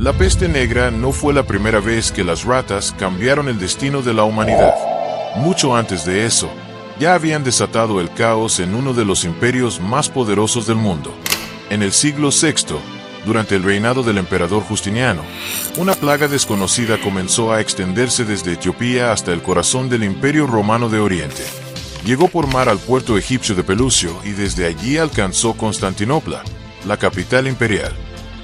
La peste negra no fue la primera vez que las ratas cambiaron el destino de la humanidad. Mucho antes de eso, ya habían desatado el caos en uno de los imperios más poderosos del mundo. En el siglo VI, durante el reinado del emperador Justiniano, una plaga desconocida comenzó a extenderse desde Etiopía hasta el corazón del Imperio Romano de Oriente. Llegó por mar al puerto egipcio de Pelucio y desde allí alcanzó Constantinopla, la capital imperial.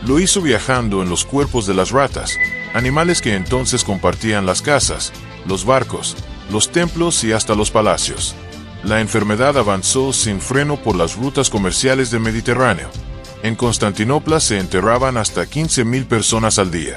Lo hizo viajando en los cuerpos de las ratas, animales que entonces compartían las casas, los barcos, los templos y hasta los palacios. La enfermedad avanzó sin freno por las rutas comerciales del Mediterráneo. En Constantinopla se enterraban hasta 15.000 personas al día.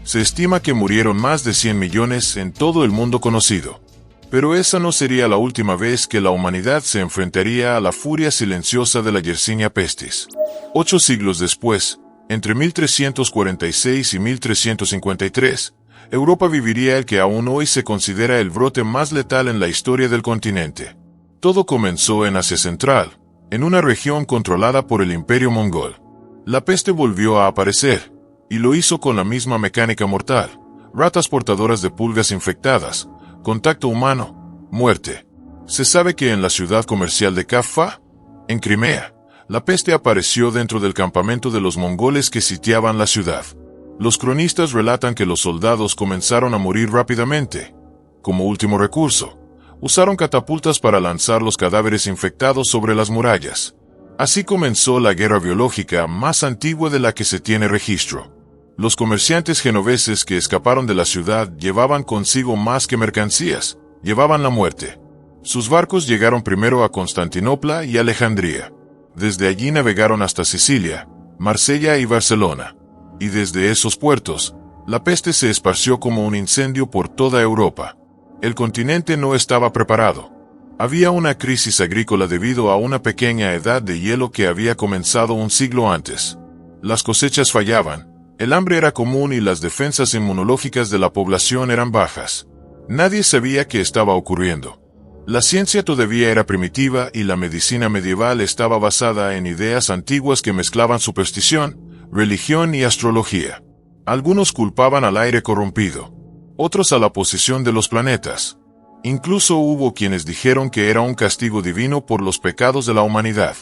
Se estima que murieron más de 100 millones en todo el mundo conocido. Pero esa no sería la última vez que la humanidad se enfrentaría a la furia silenciosa de la Yersinia pestis. 8 siglos después, entre 1346 y 1353, Europa viviría el que aún hoy se considera el brote más letal en la historia del continente. Todo comenzó en Asia Central, en una región controlada por el Imperio Mongol. La peste volvió a aparecer, y lo hizo con la misma mecánica mortal: ratas portadoras de pulgas infectadas, contacto humano, muerte. Se sabe que en la ciudad comercial de Kaffa, en Crimea, la peste apareció dentro del campamento de los mongoles que sitiaban la ciudad. Los cronistas relatan que los soldados comenzaron a morir rápidamente. Como último recurso, usaron catapultas para lanzar los cadáveres infectados sobre las murallas. Así comenzó la guerra biológica más antigua de la que se tiene registro. Los comerciantes genoveses que escaparon de la ciudad llevaban consigo más que mercancías, llevaban la muerte. Sus barcos llegaron primero a Constantinopla y Alejandría. Desde allí navegaron hasta Sicilia, Marsella y Barcelona. Y desde esos puertos, la peste se esparció como un incendio por toda Europa. El continente no estaba preparado. Había una crisis agrícola debido a una pequeña edad de hielo que había comenzado un siglo antes. Las cosechas fallaban, el hambre era común y las defensas inmunológicas de la población eran bajas. Nadie sabía qué estaba ocurriendo. La ciencia todavía era primitiva y la medicina medieval estaba basada en ideas antiguas que mezclaban superstición, religión y astrología. Algunos culpaban al aire corrompido, otros a la posición de los planetas. Incluso hubo quienes dijeron que era un castigo divino por los pecados de la humanidad.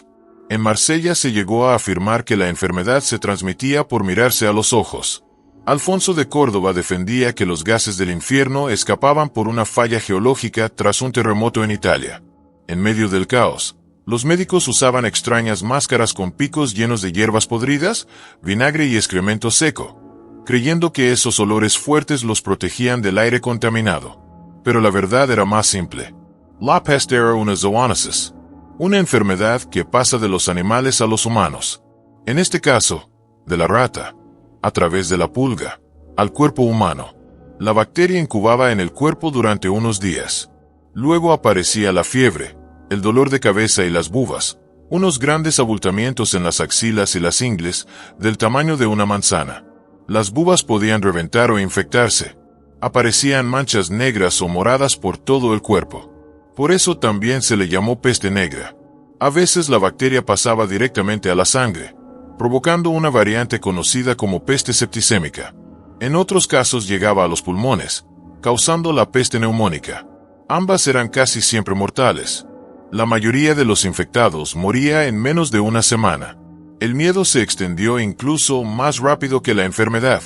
En Marsella se llegó a afirmar que la enfermedad se transmitía por mirarse a los ojos. Alfonso de Córdoba defendía que los gases del infierno escapaban por una falla geológica tras un terremoto en Italia. En medio del caos, los médicos usaban extrañas máscaras con picos llenos de hierbas podridas, vinagre y excremento seco, creyendo que esos olores fuertes los protegían del aire contaminado. Pero la verdad era más simple. La peste era una zoonosis, una enfermedad que pasa de los animales a los humanos. En este caso, de la rata, a través de la pulga, al cuerpo humano. La bacteria incubaba en el cuerpo durante unos días. Luego aparecía la fiebre, el dolor de cabeza y las bubas, unos grandes abultamientos en las axilas y las ingles, del tamaño de una manzana. Las bubas podían reventar o infectarse. Aparecían manchas negras o moradas por todo el cuerpo. Por eso también se le llamó peste negra. A veces la bacteria pasaba directamente a la sangre, provocando una variante conocida como peste septicémica. En otros casos llegaba a los pulmones, causando la peste neumónica. Ambas eran casi siempre mortales. La mayoría de los infectados moría en menos de una semana. El miedo se extendió incluso más rápido que la enfermedad.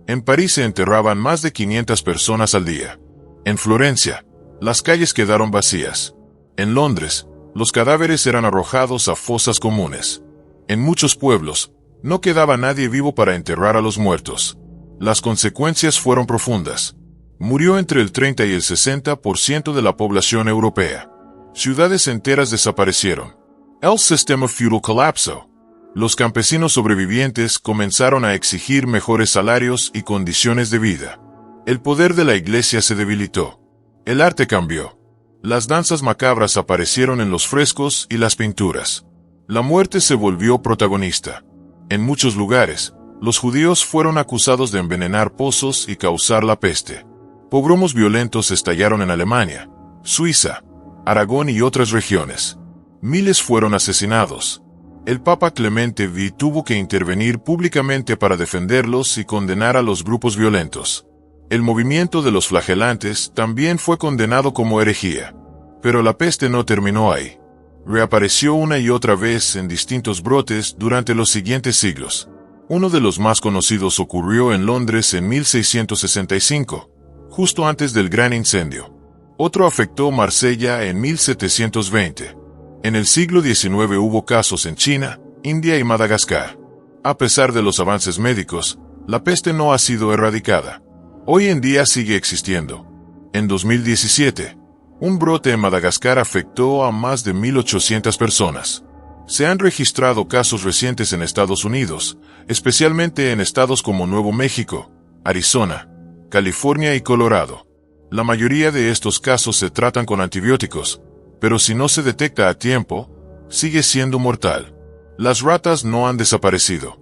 En París se enterraban más de 500 personas al día. En Florencia, las calles quedaron vacías. En Londres, los cadáveres eran arrojados a fosas comunes. En muchos pueblos, no quedaba nadie vivo para enterrar a los muertos. Las consecuencias fueron profundas. Murió entre el 30 y el 60% de la población europea. Ciudades enteras desaparecieron. El sistema feudal colapsó. Los campesinos sobrevivientes comenzaron a exigir mejores salarios y condiciones de vida. El poder de la iglesia se debilitó. El arte cambió. Las danzas macabras aparecieron en los frescos y las pinturas. La muerte se volvió protagonista. En muchos lugares, los judíos fueron acusados de envenenar pozos y causar la peste. Pogromos violentos estallaron en Alemania, Suiza, Aragón y otras regiones. Miles fueron asesinados. El Papa Clemente V tuvo que intervenir públicamente para defenderlos y condenar a los grupos violentos. El movimiento de los flagelantes también fue condenado como herejía. Pero la peste no terminó ahí. Reapareció una y otra vez en distintos brotes durante los siguientes siglos. Uno de los más conocidos ocurrió en Londres en 1665, justo antes del Gran Incendio. Otro afectó Marsella en 1720. En el siglo XIX hubo casos en China, India y Madagascar. A pesar de los avances médicos, la peste no ha sido erradicada. Hoy en día sigue existiendo. En 2017, un brote en Madagascar afectó a más de 1.800 personas. Se han registrado casos recientes en Estados Unidos, especialmente en estados como Nuevo México, Arizona, California y Colorado. La mayoría de estos casos se tratan con antibióticos, pero si no se detecta a tiempo, sigue siendo mortal. Las ratas no han desaparecido.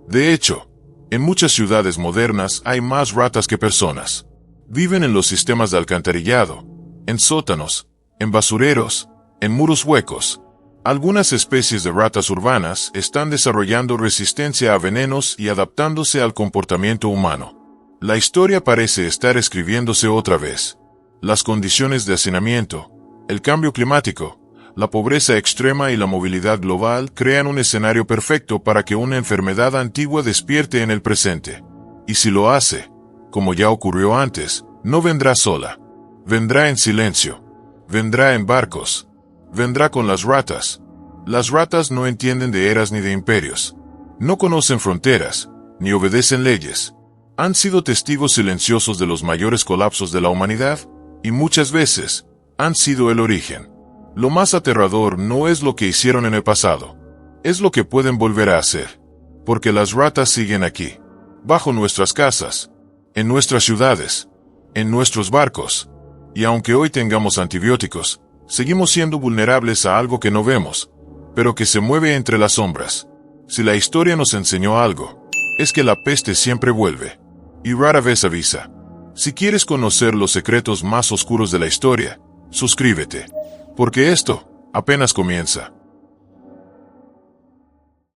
De hecho, en muchas ciudades modernas hay más ratas que personas. Viven en los sistemas de alcantarillado, en sótanos, en basureros, en muros huecos. Algunas especies de ratas urbanas están desarrollando resistencia a venenos y adaptándose al comportamiento humano. La historia parece estar escribiéndose otra vez. Las condiciones de hacinamiento, el cambio climático, la pobreza extrema y la movilidad global crean un escenario perfecto para que una enfermedad antigua despierte en el presente. Y si lo hace, como ya ocurrió antes, no vendrá sola. Vendrá en silencio. Vendrá en barcos. Vendrá con las ratas. Las ratas no entienden de eras ni de imperios. No conocen fronteras, ni obedecen leyes. Han sido testigos silenciosos de los mayores colapsos de la humanidad, y muchas veces han sido el origen. Lo más aterrador no es lo que hicieron en el pasado, es lo que pueden volver a hacer. Porque las ratas siguen aquí, bajo nuestras casas, en nuestras ciudades, en nuestros barcos. Y aunque hoy tengamos antibióticos, seguimos siendo vulnerables a algo que no vemos, pero que se mueve entre las sombras. Si la historia nos enseñó algo, es que la peste siempre vuelve, y rara vez avisa. Si quieres conocer los secretos más oscuros de la historia, suscríbete, porque esto apenas comienza.